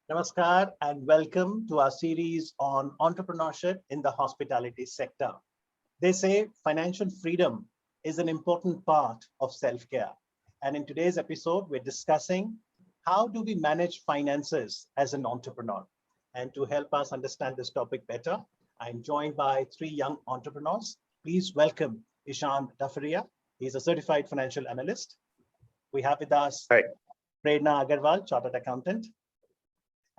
Namaskar and welcome to our series on entrepreneurship in the hospitality sector. They say financial freedom is an important part of self-care. And in today's episode, we're discussing how do we manage finances as an entrepreneur? And to help us understand this topic better, I'm joined by three young entrepreneurs. Please welcome Ishan Dafaria. He's a certified financial analyst. We have with us Hi. Prerna Agarwal, chartered accountant,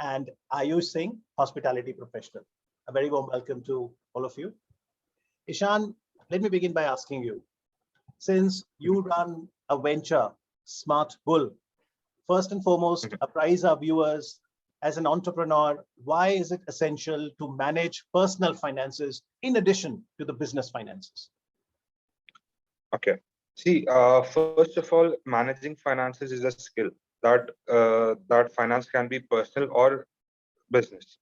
and Ayush Singh, hospitality professional. A very warm welcome to all of you. Ishan, let me begin by asking you, since you run a venture, Smart Bull, first and foremost, apprise our viewers as an entrepreneur, why is it essential to manage personal finances in addition to the business finances? Okay. See, first of all, managing finances is a skill that finance can be personal or business,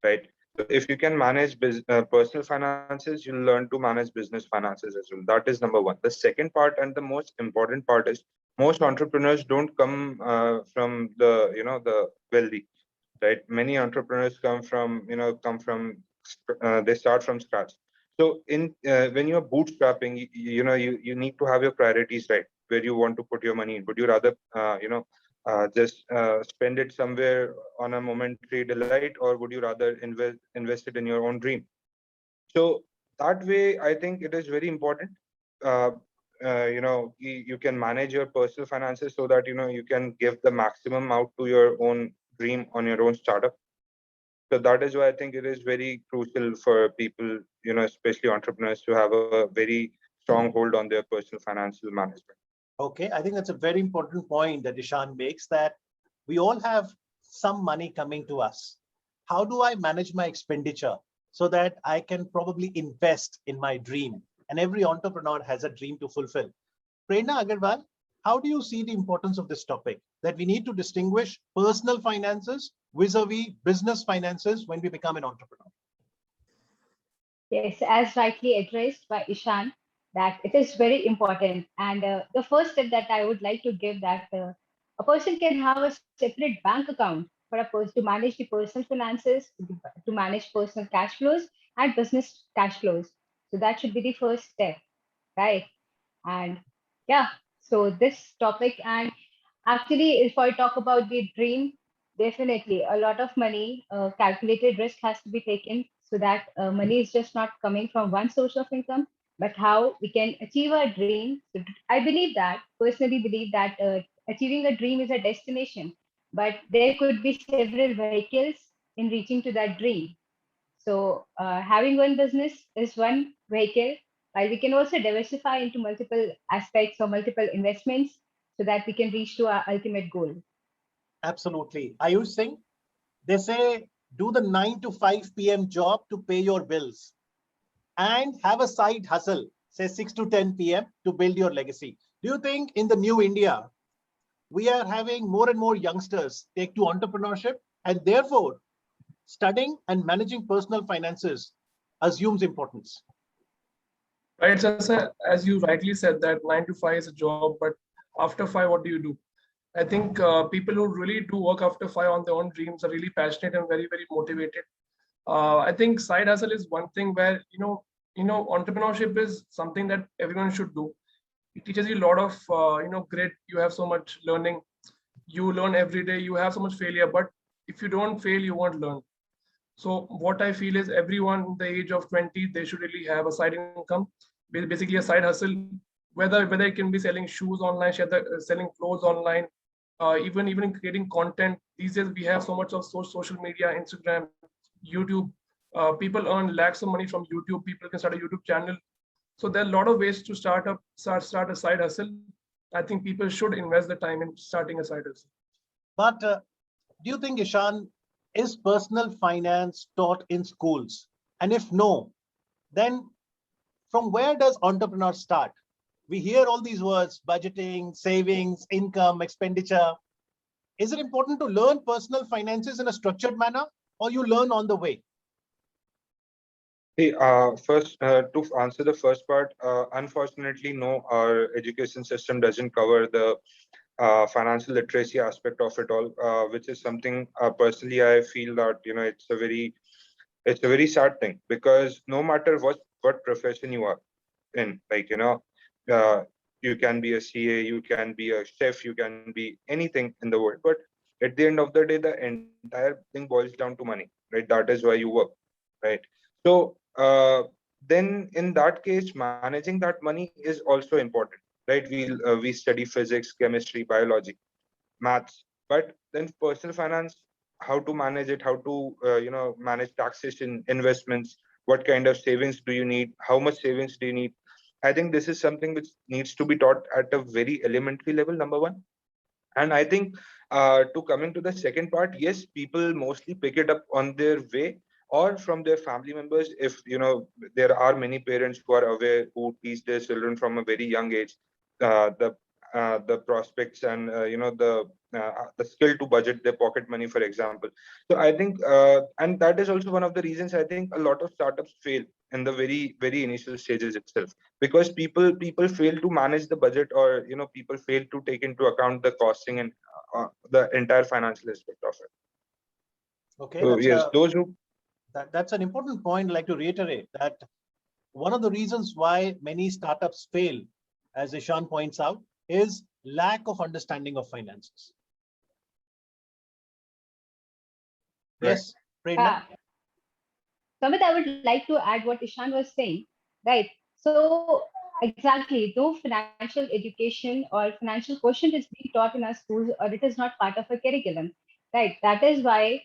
right? So if you can manage personal finances, you'll learn to manage business finances as well. That is number one. The second part and the most important part is most entrepreneurs don't come from the wealthy, right? Many entrepreneurs they start from scratch. So in when you're bootstrapping, you need to have your priorities right, where you want to put your money in. Would you rather just spend it somewhere on a momentary delight, or would you rather invest it in your own dream? So that way, I think it is very important. Uh, you can manage your personal finances so that you can give the maximum out to your own dream on your own startup. So that is why I think it is very crucial for people, especially entrepreneurs, to have a very strong hold on their personal financial management. Okay, I think that's a very important point that Ishan makes, that we all have some money coming to us. How do I manage my expenditure so that I can probably invest in my dream? And every entrepreneur has a dream to fulfill. Prerna Agarwal, how do you see the importance of this topic? That we need to distinguish personal finances vis-a-vis business finances when we become an entrepreneur. Yes, as rightly addressed by Ishan, that it is very important. And the first step that I would like to give, that a person can have a separate bank account for a person to manage the personal finances, to manage personal cash flows and business cash flows. So that should be the first step, right? And yeah, so this topic, and actually, if I talk about the dream, definitely a lot of money, calculated risk has to be taken, so that money is just not coming from one source of income, but how we can achieve our dream. So I believe that, personally believe that achieving a dream is a destination, but there could be several vehicles in reaching to that dream. So having one business is one vehicle, while we can also diversify into multiple aspects or multiple investments so that we can reach to our ultimate goal. Absolutely. Ayush Singh, they say do the 9 to 5 p.m. job to pay your bills and have a side hustle, say 6 to 10 p.m. to build your legacy. Do you think in the new India, we are having more and more youngsters take to entrepreneurship, and therefore studying and managing personal finances assumes importance? Right, so as you rightly said that 9 to 5 is a job, but after 5, what do you do? I think people who really do work after 5 on their own dreams are really passionate and very, very motivated. I think side hustle is one thing where, entrepreneurship is something that everyone should do. It teaches you a lot of, grit. You have so much learning. You learn every day. You have so much failure, but if you don't fail, you won't learn. So what I feel is everyone in the age of 20, they should really have a side income, basically a side hustle, whether it can be selling shoes online, selling clothes online, even creating content. These days we have so much of social media, Instagram, YouTube. People earn lakhs of money from YouTube. People can start a YouTube channel. So there are a lot of ways to start a side hustle. I think people should invest the time in starting a side hustle. But do you think, Ishan, is personal finance taught in schools? And if no, then from where does entrepreneur start? We hear all these words: budgeting, savings, income, expenditure. Is it important to learn personal finances in a structured manner, or you learn on the way? Hey, first, to answer the first part, unfortunately, no, our education system doesn't cover the financial literacy aspect of it all, which is something personally I feel that it's a very sad thing, because no matter what profession you are in, like uh, you can be a CA, you can be a chef, you can be anything in the world, but at the end of the day, the entire thing boils down to money, right? That is why you work, right? So then in that case, managing that money is also important, right? We study physics, chemistry, biology, maths, but then personal finance, how to manage it, how to manage taxation, investments, what kind of savings do you need, how much savings do you need. I think this is something which needs to be taught at a very elementary level, number one. And I think to coming to the second part, yes, people mostly pick it up on their way or from their family members. If there are many parents who are aware, who teach their children from a very young age the prospects and the skill to budget their pocket money, for example. So I think, and that is also one of the reasons I think a lot of startups fail in the very initial stages itself, because people fail to manage the budget, or people fail to take into account the costing and the entire financial aspect of it. Okay, So yes, those who that's an important point. I'd like to reiterate that one of the reasons why many startups fail, as Ishan points out, is lack of understanding of finances. right. Yes, Prerna? Samit, I would like to add what Ishan was saying, right? So exactly, no financial education or financial quotient is being taught in our schools, or it is not part of a curriculum, right? That is why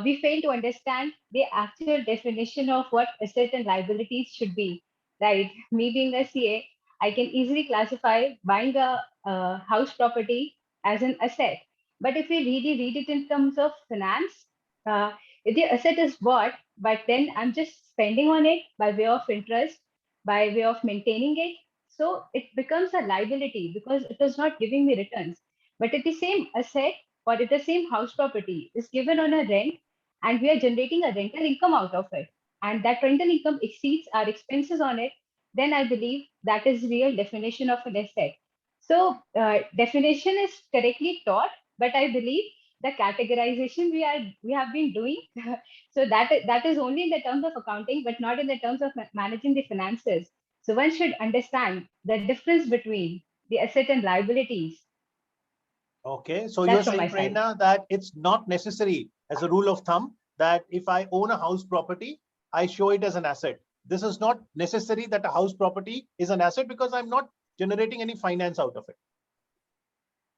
we fail to understand the actual definition of what assets and liabilities should be, right? Me being a CA, I can easily classify buying a house property as an asset. But if we really read it in terms of finance, uh, if the asset is bought, but then I'm just spending on it by way of interest, by way of maintaining it. So it becomes a liability because it is not giving me returns. But if the same asset or if the same house property is given on a rent and we are generating a rental income out of it, and that rental income exceeds our expenses on it, then I believe that is real definition of an asset. So definition is correctly taught, but I believe the categorization we have been doing so that is only in the terms of accounting but not in the terms of managing the finances. So one should understand the difference between the asset and liabilities. Okay, so you're That's from saying, my side. Prerna, that it's not necessary as a rule of thumb that if I own a house property, I show it as an asset. This is not necessary that a house property is an asset because I'm not generating any finance out of it.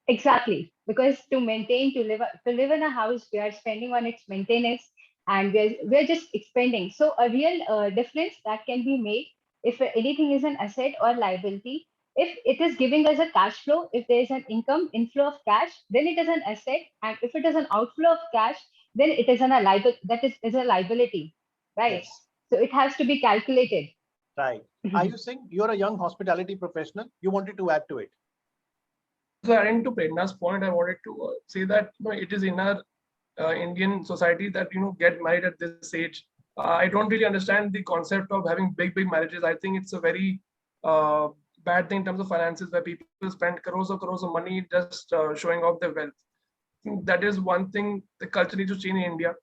Exactly, because to live in a house, we are spending on its maintenance, and we're just expending. So a real difference that can be made if anything is an asset or liability. If it is giving us a cash flow, if there is an income inflow of cash, then it is an asset, and if it is an outflow of cash, then it is is a liability, right? Yes, So it has to be calculated. right. Ayush Singh, you're a young hospitality professional. You wanted to add to it. So adding to Prerna's point, I wanted to say that it is in our Indian society that get married at this age. I don't really understand the concept of having big marriages. I think it's a very uh, bad thing in terms of finances, where people spend crores of money just showing off their wealth. I think that is one thing the culture needs to change in India.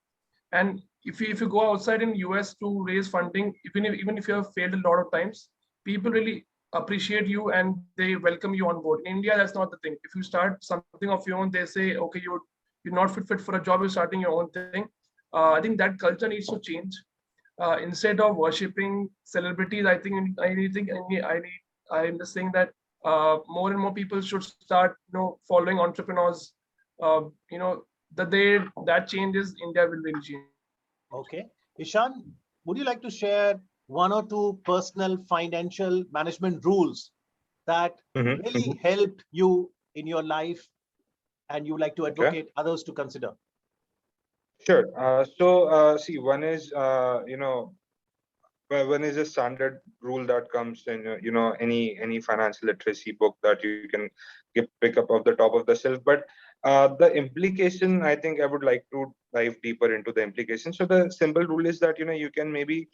And if you go outside in US to raise funding, even if you have failed a lot of times, people really appreciate you and they welcome you on board. In India, that's not the thing. If you start something of your own, they say, okay, you're not fit for a job. You're starting your own thing. I think that culture needs to change. Instead of worshipping celebrities, I'm just saying that more and more people should start following entrepreneurs. The day that changes, India will really change. Okay. Ishan, would you like to share one or two personal financial management rules that Mhm, really mhm. helped you in your life and you like to Okay, advocate others to consider? sure. So see, one is one is a standard rule that comes in any financial literacy book that you can pick up off the top of the shelf. But the implication, I think I would like to dive deeper into the implication. So the simple rule is that you can maybe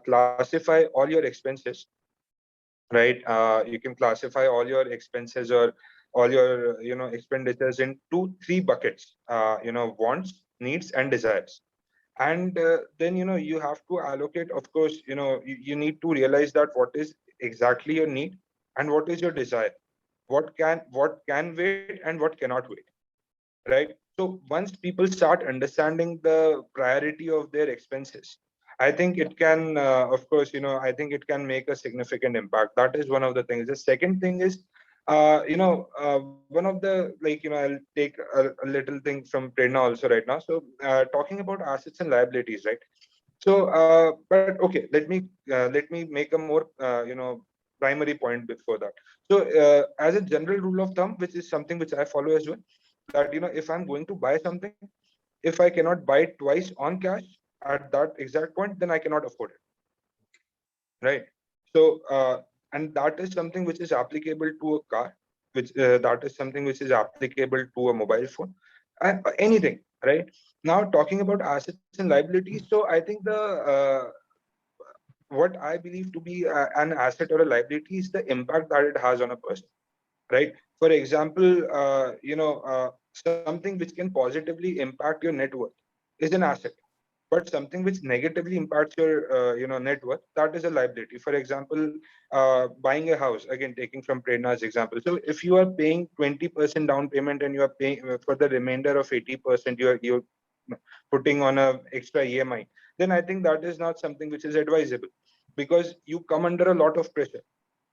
classify all your expenses, right? You can classify all your expenses, or all your expenditures into three buckets, wants, needs, and desires. And then you have to allocate, of course, you need to realize that what is exactly your need and what is your desire, what can wait and what cannot wait, right? So once people start understanding the priority of their expenses, I think it can, of course, I think it can make a significant impact. That is one of the things. The second thing is, one of the, I'll take a little thing from Prerna also right now. So talking about assets and liabilities, right? So, but okay, let me make a more, primary point before that. So, as a general rule of thumb, which is something which I follow as well, that if I'm going to buy something, if I cannot buy it twice on cash at that exact point, then I cannot afford it, right? So, and that is something which is applicable to a car, which that is something which is applicable to a mobile phone, anything, right? Now, talking about assets and liabilities, so I think the what I believe to be an asset or a liability is the impact that it has on a person, right? For example, something which can positively impact your net worth is an asset, but something which negatively impacts your net worth, that is a liability. For example, buying a house, again taking from Prerna's example. So if you are paying 20% down payment and you are paying for the remainder of 80%, you're putting on a extra EMI, then I think that is not something which is advisable, because you come under a lot of pressure,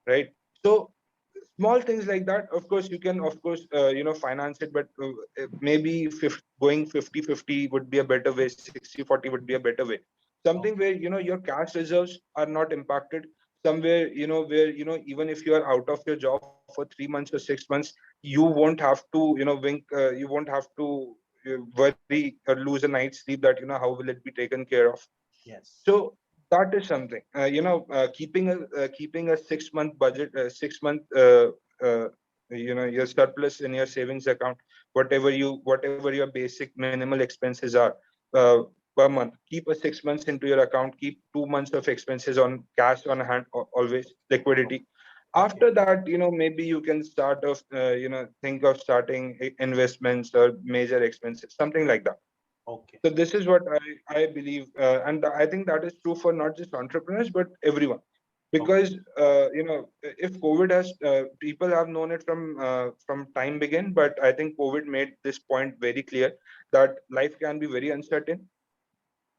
right? So small things like that, of course you can, of course, finance it, but maybe going 50-50 would be a better way, 60-40 would be a better way. Something where your cash reserves are not impacted, somewhere where even if you are out of your job for 3 months or 6 months, you won't have to you won't have to worry or lose a night's sleep that how will it be taken care of. Yes. So that is something, keeping a 6 month budget, 6 month, your surplus in your savings account, whatever your basic minimal expenses are, uh, per month. Keep a 6 months into your account. Keep 2 months of expenses on cash on hand, always liquidity. Okay. After that, maybe you can start of, think of starting investments or major expenses, something like that. Okay. So this is what I believe, and I think that is true for not just entrepreneurs but everyone, Okay. because if COVID has, people have known it from time begin, but I think COVID made this point very clear that life can be very uncertain,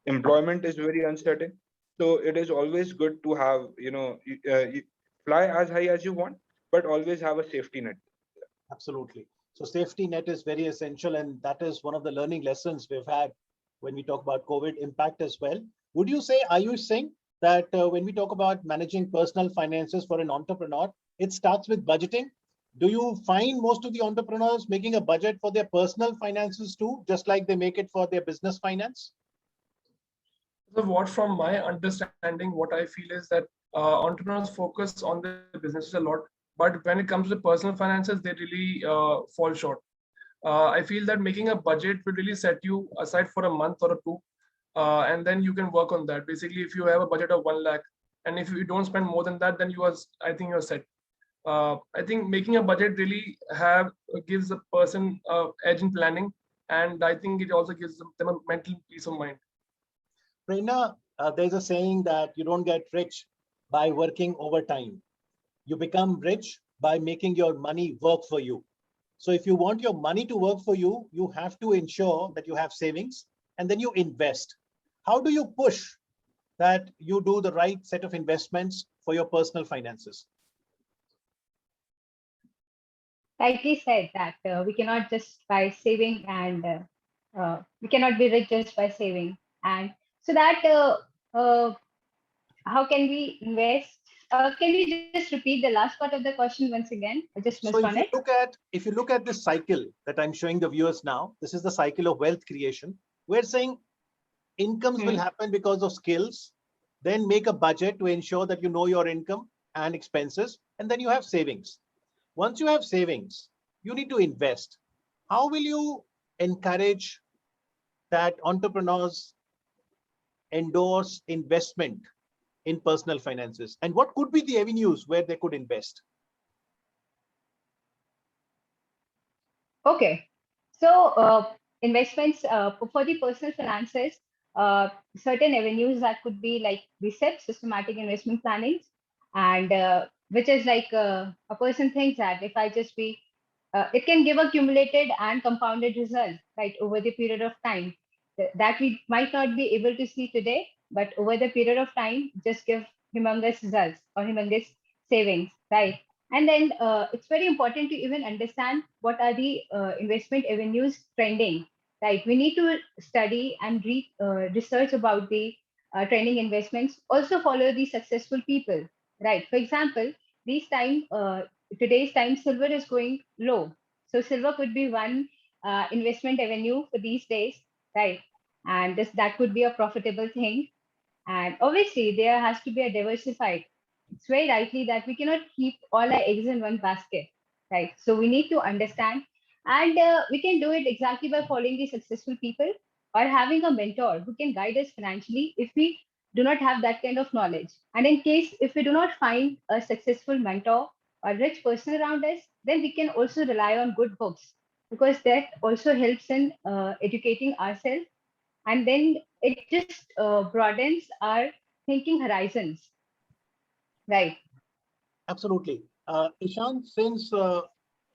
employment is very uncertain, so it is always good to have, you fly as high as you want, but always have a safety net. Absolutely. So safety net is very essential, and that is one of the learning lessons we've had when we talk about COVID impact as well. Would you say, Ayush Singh, that when we talk about managing personal finances for an entrepreneur, it starts with budgeting? Do you find most of the entrepreneurs making a budget for their personal finances too, just like they make it for their business finance? So what from my understanding, what I feel is that entrepreneurs focus on their businesses a lot, but when it comes to personal finances, they really fall short. I feel that making a budget will really set you aside for a month or a two, and then you can work on that. Basically, if you have a budget of 1 lakh, and if you don't spend more than that, then I think you're set. I think making a budget really have gives a person edge in planning, and I think it also gives them a mental peace of mind. Prerna, there's a saying that you don't get rich by working overtime. You become rich by making your money work for you. So if you want your money to work for you, you have to ensure that you have savings and then you invest. How do you push that you do the right set of investments for your personal finances? Rightly said that we cannot just by saving, and we cannot be rich just by saving. And so that how can we invest? Can you just repeat the last part of the question once again? I just missed on So it. if you look at this cycle that I'm showing the viewers now, this is the cycle of wealth creation. We're saying incomes will Hmm. happen because of skills, then make a budget to ensure that you know your income and expenses, and then you have savings. Once you have savings, you need to invest. How will you encourage that entrepreneurs endorse investment in personal finances? And what could be the avenues where they could invest? Okay. So, investments for the personal finances, certain avenues that could be like RECEP, systematic investment planning, and which is like a person thinks that if I just be, it can give accumulated and compounded result, right, over the period of time that we might not be able to see today, but over the period of time, just give humongous results or humongous savings, right? And then it's very important to even understand what are the investment avenues trending, right? We need to study and read research about the trending investments. Also follow the successful people, right? For example, these time today's time silver is going low, so silver could be one investment avenue for these days, right? And this that could be a profitable thing. And obviously, there has to be a diversified. It's very likely that we cannot keep all our eggs in one basket, right? So we need to understand, and we can do it exactly by following the successful people or having a mentor who can guide us financially if we do not have that kind of knowledge. And in case if we do not find a successful mentor or rich person around us, then we can also rely on good books because that also helps in educating ourselves, and then it just broadens our thinking horizons, right? Absolutely. Ishan, since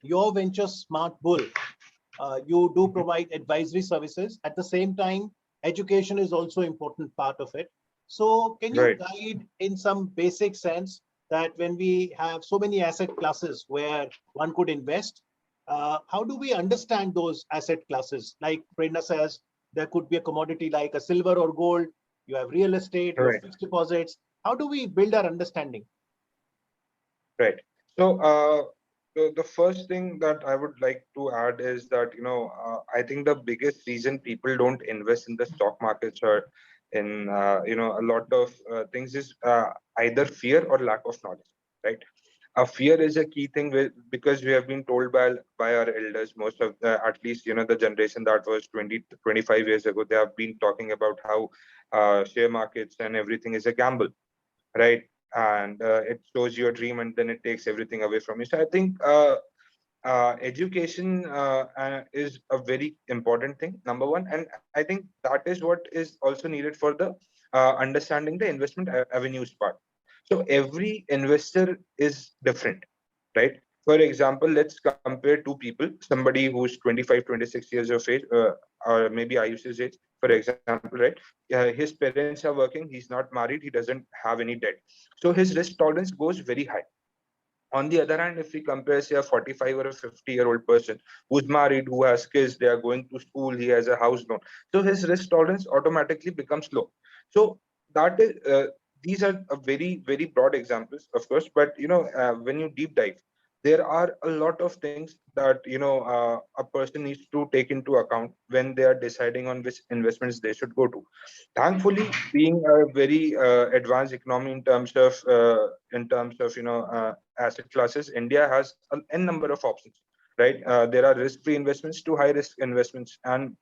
your venture Smart Bull, you do provide advisory services. At the same time, education is also important part of it. So can you Right. guide in some basic sense that when we have so many asset classes where one could invest, how do we understand those asset classes? Like Prerna says, there could be a commodity like a silver or gold. You have real estate, you have Right. fixed deposits. How do we build our understanding? Right. So, the first thing that I would like to add is that, I think the biggest reason people don't invest in the stock markets or in, a lot of things is either fear or lack of knowledge, right? Fear is a key thing because we have been told by our elders, most of at least, the generation that was 20 to 25 years ago, they have been talking about how share markets and everything is a gamble, right? And it shows you a dream and then it takes everything away from you. So I think education is a very important thing, number one, and I think that is what is also needed for the understanding the investment avenues part. So every investor is different, right? For example, let's compare two people, somebody who's 25, 26 years of age, or maybe Ayush's age, for example, right? His parents are working, he's not married, he doesn't have any debt. So his risk tolerance goes very high. On the other hand, if we compare, say, a 45 or a 50-year-old person who's married, who has kids, they are going to school, he has a house loan, so his risk tolerance automatically becomes low. So that is these are a very, very broad examples, of course, but when you deep dive, there are a lot of things that a person needs to take into account when they are deciding on which investments they should go to. Thankfully, being a very advanced economy in terms of asset classes, India has an n number of options, right? There are risk-free investments to high-risk investments, and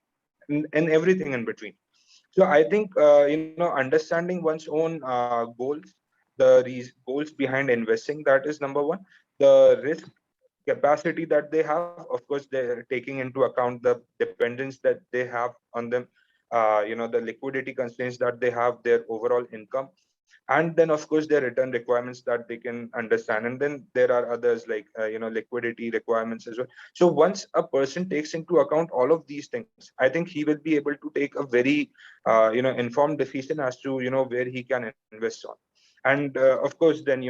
everything in between. So I think understanding one's own goals, goals behind investing, that is number one. The risk capacity that they have, of course, they're taking into account the dependence that they have on them, the liquidity constraints that they have, their overall income, and then of course their return requirements that they can understand, and then there are others like liquidity requirements as well. So once a person takes into account all of these things, I think he will be able to take a very informed decision as to where he can invest on. And of course, then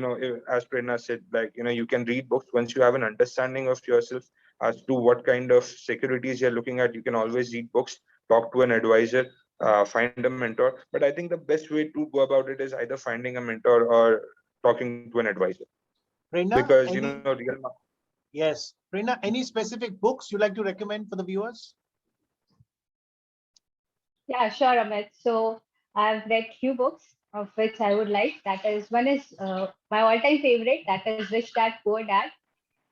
as Prerna said, like you can read books. Once you have an understanding of yourself as to what kind of securities you're looking at, you can always read books, talk to an advisor, find a mentor. But I think the best way to go about it is either finding a mentor or talking to an advisor, Prerna, because any? real. Yes. Prerna, any specific books you like to recommend for the viewers? Yeah, sure, Amit. So I've read few books of which I would like. That is, one is my all-time favorite, that is Rich Dad Poor Dad,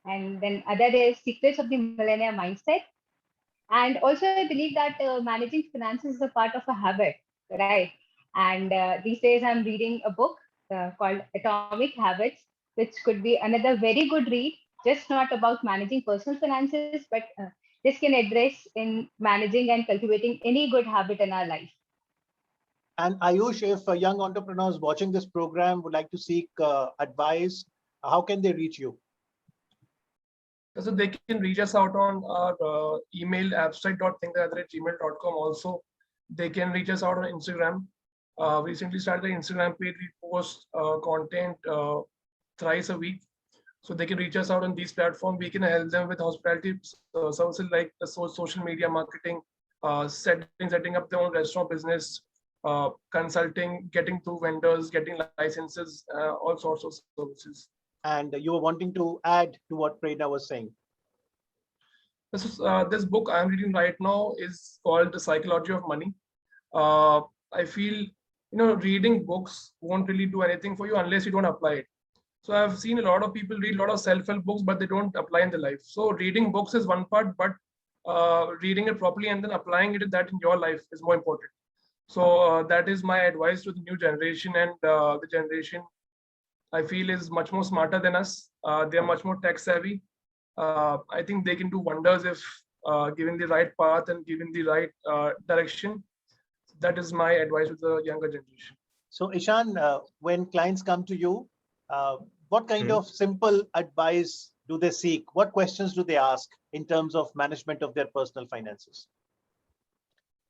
and then other is Secrets of the Millennium Mindset. And also, I believe that managing finances is a part of a habit, right? And these days, I'm reading a book called Atomic Habits, which could be another very good read, just not about managing personal finances, but this can address in managing and cultivating any good habit in our life. And Ayush, if young entrepreneurs watching this program would like to seek advice, how can they reach you? So they can reach us out on our email abstract.think@gmail.com. Also, they can reach us out on Instagram. We recently started the Instagram page. We post content thrice a week. So they can reach us out on these platforms. We can help them with hospitality services like the social media marketing, setting up their own restaurant business, consulting, getting through vendors, getting licenses, all sorts of services. And you were wanting to add to what Prerna was saying. This book I'm reading right now is called The Psychology of Money. I feel reading books won't really do anything for you unless you don't apply it. So I've seen a lot of people read a lot of self-help books, but they don't apply in their life. So reading books is one part, but reading it properly and then applying it that in your life is more important. So that is my advice to the new generation, and the generation I feel is much more smarter than us. They are much more tech savvy. I think they can do wonders if given the right path and given the right direction. That is my advice to the younger generation. So Ishan, when clients come to you, what kind of simple advice do they seek? What questions do they ask in terms of management of their personal finances?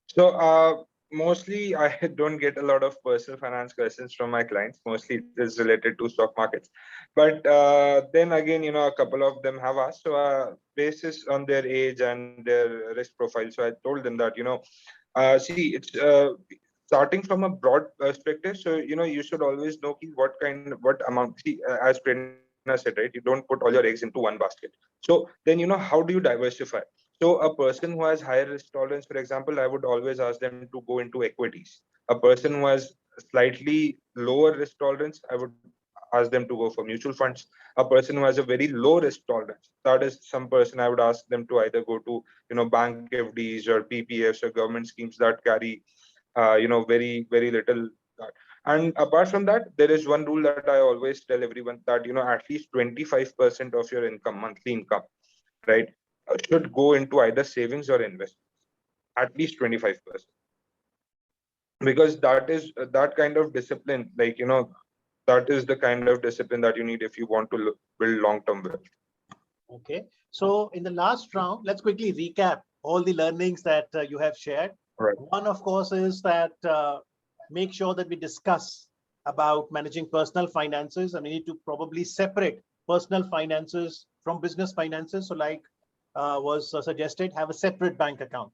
So mostly I don't get a lot of personal finance questions from my clients. Mostly it is related to stock markets. But then again, a couple of them have asked. So basis on their age and their risk profile. So I told them that, see, it's starting from a broad perspective. So, you should always know what amount, see, as Prerna said, right, you don't put all your eggs into one basket. So then, how do you diversify? So a person who has higher risk tolerance, for example, I would always ask them to go into equities. A person who has slightly lower risk tolerance, I would ask them to go for mutual funds. A person who has a very low risk tolerance, that is some person I would ask them to either go to, bank FDs or PPFs or government schemes that carry, very, very little. And apart from that, there is one rule that I always tell everyone that, at least 25% of your income, monthly income, right, should go into either savings or investments, at least 25%. Because that is that kind of discipline, that is the kind of discipline that you need if you want to build long-term wealth. Okay. So in the last round, let's quickly recap all the learnings that you have shared. Right. One, of course, is that make sure that we discuss about managing personal finances, and we need to probably separate personal finances from business finances. So like was suggested, have a separate bank account.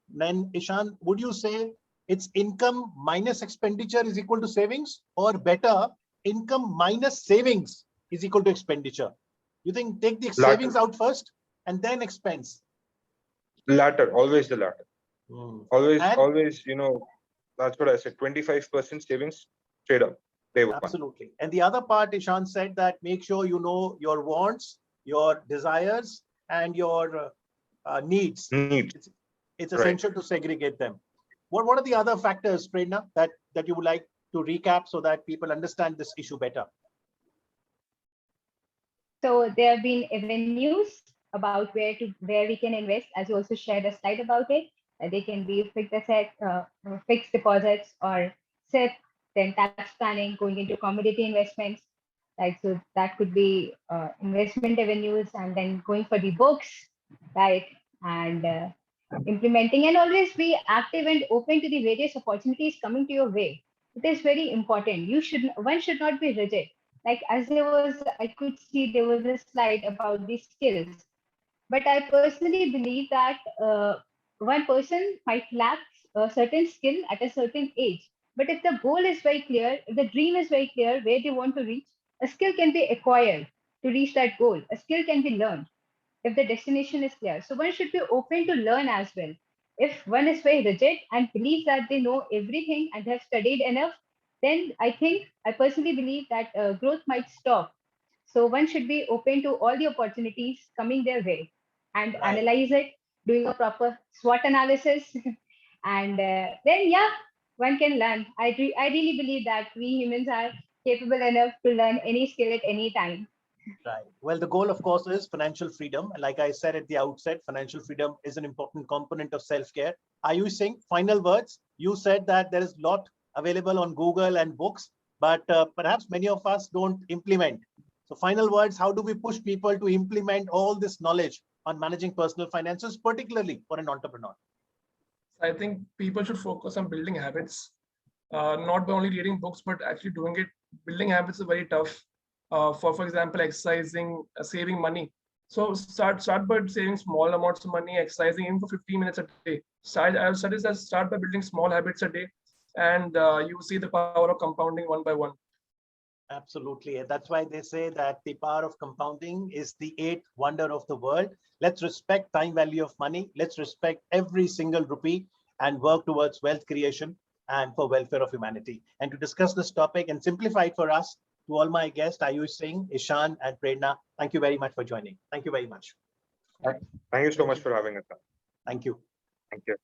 Then Ishan, would you say it's income minus expenditure is equal to savings, or better, income minus savings is equal to expenditure? You think take the savings out first and then expense? Latter, always the latter. Always, that's what I said, 25% savings straight up. Absolutely. And the other part, Ishan said that make sure you know your wants, your desires, and your needs. It's essential to segregate them. What are the other factors, Prerna, that you would like to recap so that people understand this issue better? So there have been avenues about where we can invest, as you also shared a slide about it. They can be fixed asset, fixed deposits, or SIP, then tax planning, going into commodity investments. Right, so that could be investment avenues, and then going for the books, right, and implementing, and always be active and open to the various opportunities coming to your way. It is very important. One should not be rigid. Like as I could see there was a slide about the skills, but I personally believe that one person might lack a certain skill at a certain age. But if the goal is very clear, if the dream is very clear where they want to reach, a skill can be acquired to reach that goal. A skill can be learned if the destination is clear. So one should be open to learn as well. If one is very rigid and believes that they know everything and have studied enough, then I personally believe that growth might stop. So one should be open to all the opportunities coming their way and analyze it, doing a proper SWOT analysis. And then, yeah, one can learn. I really believe that we humans are capable enough to learn any skill at any time. Right. Well, the goal, of course, is financial freedom. And like I said at the outset, financial freedom is an important component of self-care. Ayush Singh, final words. You said that there is a lot available on Google and books, but perhaps many of us don't implement. So final words, how do we push people to implement all this knowledge on managing personal finances, particularly for an entrepreneur? I think people should focus on building habits, not by only reading books, but actually doing it. Building habits is very tough. For example, exercising, saving money. So start by saving small amounts of money, exercising even for 15 minutes a day. I would suggest that start by building small habits a day, and you see the power of compounding one by one. Absolutely. And that's why they say that the power of compounding is the eighth wonder of the world. Let's respect time value of money. Let's respect every single rupee and work towards wealth creation and for welfare of humanity. And to discuss this topic and simplify it for us, to all my guests, Ayush Singh, Ishan, and Prerna, thank you very much for joining. Thank you very much. Thank you so much for having us. Thank you. Thank you.